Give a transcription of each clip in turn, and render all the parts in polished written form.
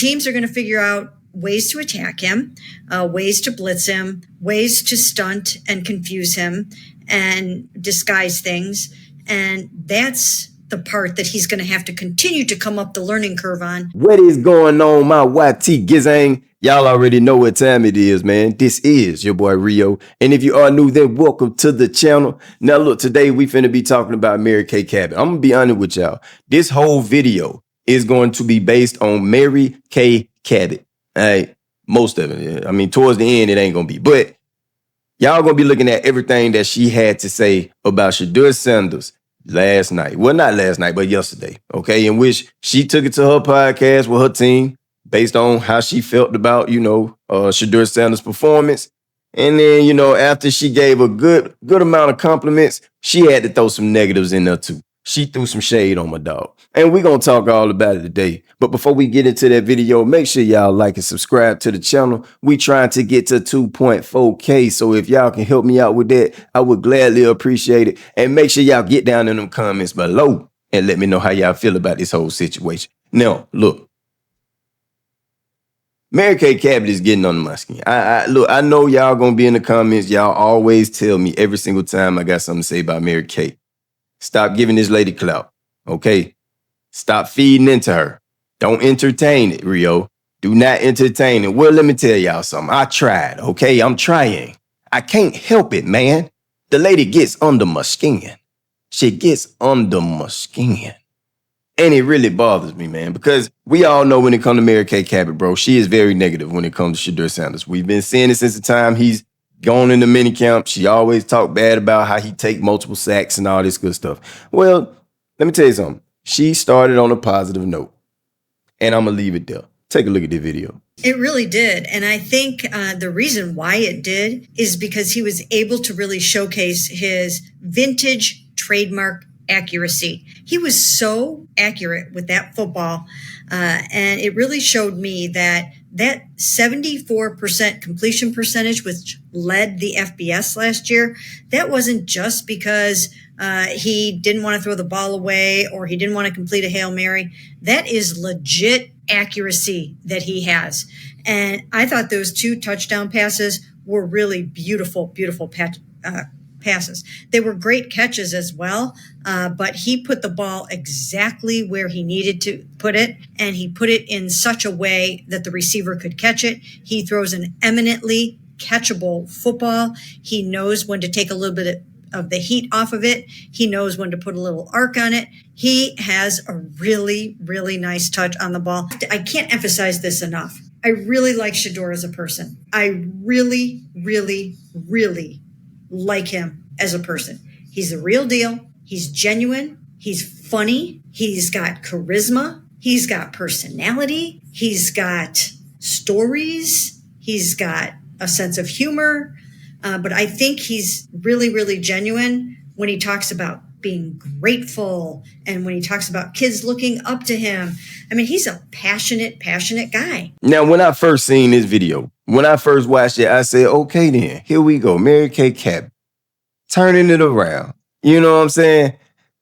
teams are going to figure out ways to attack him, ways to blitz him, ways to stunt and confuse him and disguise things. And that's the part that he's going to have to continue to come up the learning curve on. What is going on, my YT Gizang? Y'all already know what time it is, man. This is your boy Rio. And if you are new, then welcome to the channel. Now look, today we finna be talking about Mary K Cabot. I'm gonna be honest with y'all. This whole video is going to be based on Mary K Cabot. All right, most of it. I mean, towards the end, it ain't gonna be. But y'all gonna be looking at everything that she had to say about Shedeur Sanders last night. Well, not last night, but yesterday. Okay, in which she took it to her podcast with her team based on how she felt about, Shedeur Sanders' performance. And then, after she gave a good amount of compliments, she had to throw some negatives in there too. She threw some shade on my dog. And we're going to talk all about it today. But before we get into that video, make sure y'all like and subscribe to the channel. We trying to get to 2.4K. So if y'all can help me out with that, I would gladly appreciate it. And make sure y'all get down in them comments below and let me know how y'all feel about this whole situation. Now, look. Mary K Cabot is getting under my skin. Look, I know y'all going to be in the comments. Y'all always tell me every single time I got something to say about Mary K. Stop giving this lady clout, okay? Stop feeding into her. Don't entertain it, Rio. Do not entertain it. Well, let me tell y'all something. I tried, okay? I'm trying. I can't help it, man. The lady gets under my skin. She gets under my skin. And it really bothers me, man, because we all know when it comes to Mary K Cabot, bro, she is very negative when it comes to Shedeur Sanders. We've been seeing it since the time he's gone into minicamp. She always talked bad about how he take multiple sacks and all this good stuff. Well, let me tell you something. She started on a positive note, and I'm going to leave it there. Take a look at the video. It really did. And I think the reason why it did is because he was able to really showcase his vintage trademark accuracy. He was so accurate with that football. And it really showed me that 74% completion percentage, which led the FBS last year, that wasn't just because he didn't want to throw the ball away or he didn't want to complete a Hail Mary. That is legit accuracy that he has. And I thought those 2 touchdown passes were really beautiful, beautiful passes. They were great catches as well, but he put the ball exactly where he needed to put it, and he put it in such a way that the receiver could catch it. He throws an eminently catchable football. He knows when to take a little bit of the heat off of it. He knows when to put a little arc on it. He has a really, really nice touch on the ball. I can't emphasize this enough. I really like Shedeur as a person. I really, really, really like him as a person. He's the real deal. He's genuine. He's funny. He's got charisma. He's got personality. He's got stories. He's got a sense of humor. But I think he's really, really genuine when he talks about being grateful and when he talks about kids looking up to him. I mean, he's a passionate guy. Now, when I first seen this video, when I first watched it, I said, okay, then here we go. Mary K Cabot turning it around. You know what I'm saying?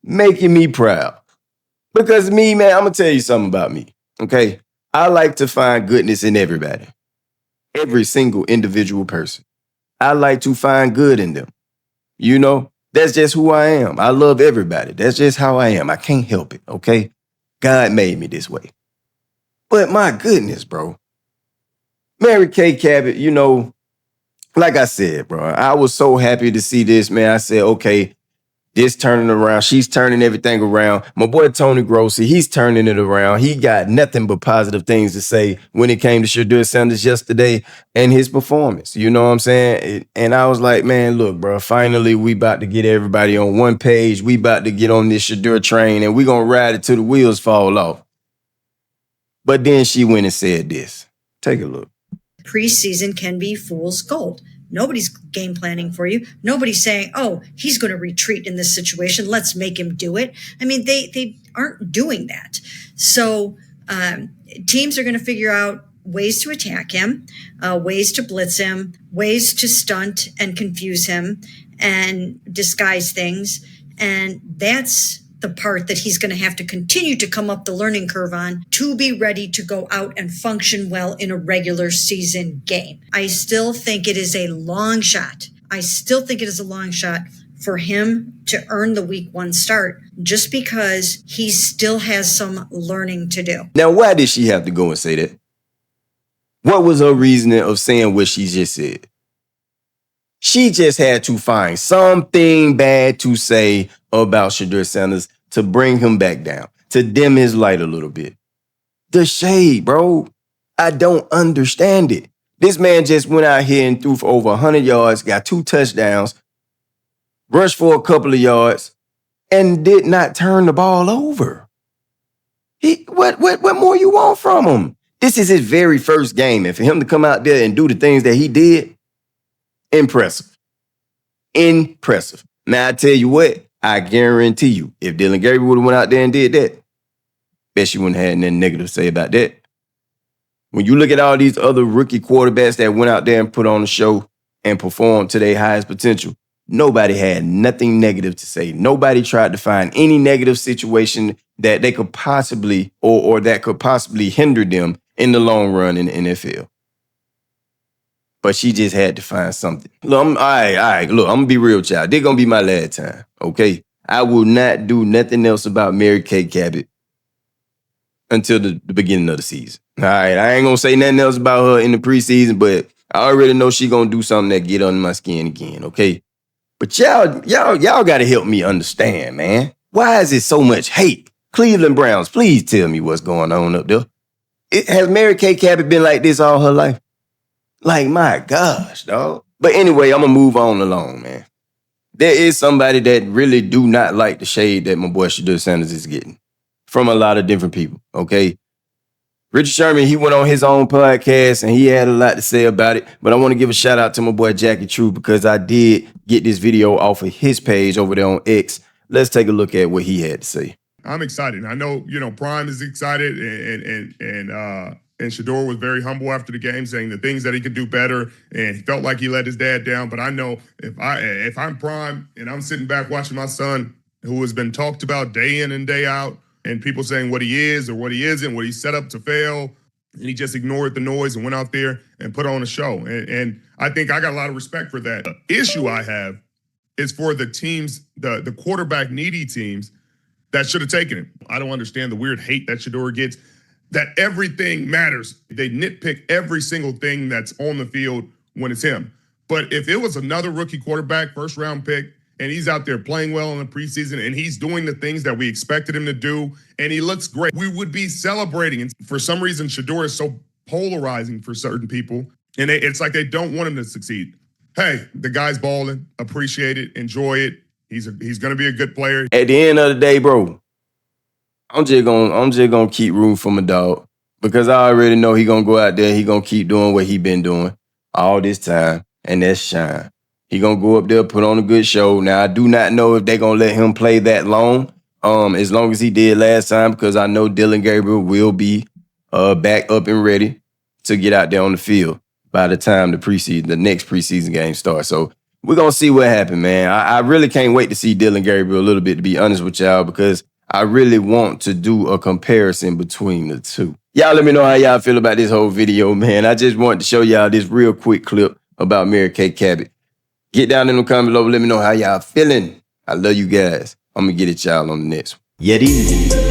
Making me proud. Because me, man, I'm going to tell you something about me. Okay. I like to find goodness in everybody. Every single individual person. I like to find good in them. That's just who I am. I love everybody. That's just how I am. I can't help it, okay? God made me this way. But my goodness, bro. Mary K Cabot, like I said, bro, I was so happy to see this, man. I said, okay, this turning around. She's turning everything around. My boy Tony Grossi, he's turning it around. He got nothing but positive things to say when it came to Shedeur Sanders yesterday and his performance. You know what I'm saying? And I was like, man, look, bro, finally we about to get everybody on one page. We about to get on this Shedeur train and we going to ride it till the wheels fall off. But then she went and said this. Take a look. Preseason can be fool's gold. Nobody's game planning for you. Nobody's saying, oh, he's going to retreat in this situation. Let's make him do it. I mean, they aren't doing that. So teams are going to figure out ways to attack him, ways to blitz him, ways to stunt and confuse him and disguise things. And that's the part that he's going to have to continue to come up the learning curve on to be ready to go out and function well in a regular season game. I still think it is a long shot. For him to earn the week 1 start, just because he still has some learning to do. Now, why did she have to go and say that? What was her reasoning of saying what she just said? She just had to find something bad to say about Shedeur Sanders to bring him back down, to dim his light a little bit. The shade, bro. I don't understand it. This man just went out here and threw for over 100 yards, got 2 touchdowns, rushed for a couple of yards, and did not turn the ball over. What more you want from him? This is his very first game, and for him to come out there and do the things that he did, impressive. Impressive. Now, I tell you what, I guarantee you, if Dillon Gabriel would have went out there and did that, bet you wouldn't have had nothing negative to say about that. When you look at all these other rookie quarterbacks that went out there and put on the show and performed to their highest potential, nobody had nothing negative to say. Nobody tried to find any negative situation that they could possibly or that could possibly hinder them in the long run in the NFL. But she just had to find something. Look, all right. Look, I'm going to be real, child. This going to be my last time, okay? I will not do nothing else about Mary K. Cabot until the beginning of the season. All right, I ain't going to say nothing else about her in the preseason, but I already know she going to do something that get under my skin again, okay? But y'all got to help me understand, man. Why is it so much hate? Cleveland Browns, please tell me what's going on up there. Has Mary K. Cabot been like this all her life? Like, my gosh, dog. But anyway, I'm going to move on along, man. There is somebody that really do not like the shade that my boy Shedeur Sanders is getting from a lot of different people, okay? Richard Sherman, he went on his own podcast and he had a lot to say about it. But I want to give a shout out to my boy Jackie True because I did get this video off of his page over there on X. Let's take a look at what he had to say. I'm excited. I know, Prime is excited and Shedeur was very humble after the game, saying the things that he could do better, and he felt like he let his dad down. But I know if I'm Prime and I'm sitting back watching my son, who has been talked about day in and day out, and people saying what he is or what he isn't, what he's set up to fail, and he just ignored the noise and went out there and put on a show. And I think I got a lot of respect for that. The issue I have is for the teams, the quarterback needy teams that should have taken him. I don't understand the weird hate that Shedeur gets, that everything matters. They nitpick every single thing that's on the field when it's him. But if it was another rookie quarterback, first round pick, and he's out there playing well in the preseason, and he's doing the things that we expected him to do, and he looks great, we would be celebrating. And for some reason, Shedeur is so polarizing for certain people, and it's like they don't want him to succeed. Hey, the guy's balling, appreciate it, enjoy it. He's going to be a good player. At the end of the day, bro, I'm just gonna keep rooting for my dog because I already know he gonna go out there. He gonna keep doing what he been doing all this time, and that's shine. He gonna go up there, put on a good show. Now I do not know if they gonna let him play that long, as long as he did last time, because I know Dillon Gabriel will be back up and ready to get out there on the field by the time the next preseason game starts. So we're gonna see what happens, man. I really can't wait to see Dillon Gabriel a little bit, to be honest with y'all, because I really want to do a comparison between the two. Y'all let me know how y'all feel about this whole video, man. I just wanted to show y'all this real quick clip about Mary K. Cabot. Get down in the comments below. Let me know how y'all feeling. I love you guys. I'm going to get it y'all on the next one. Yeti.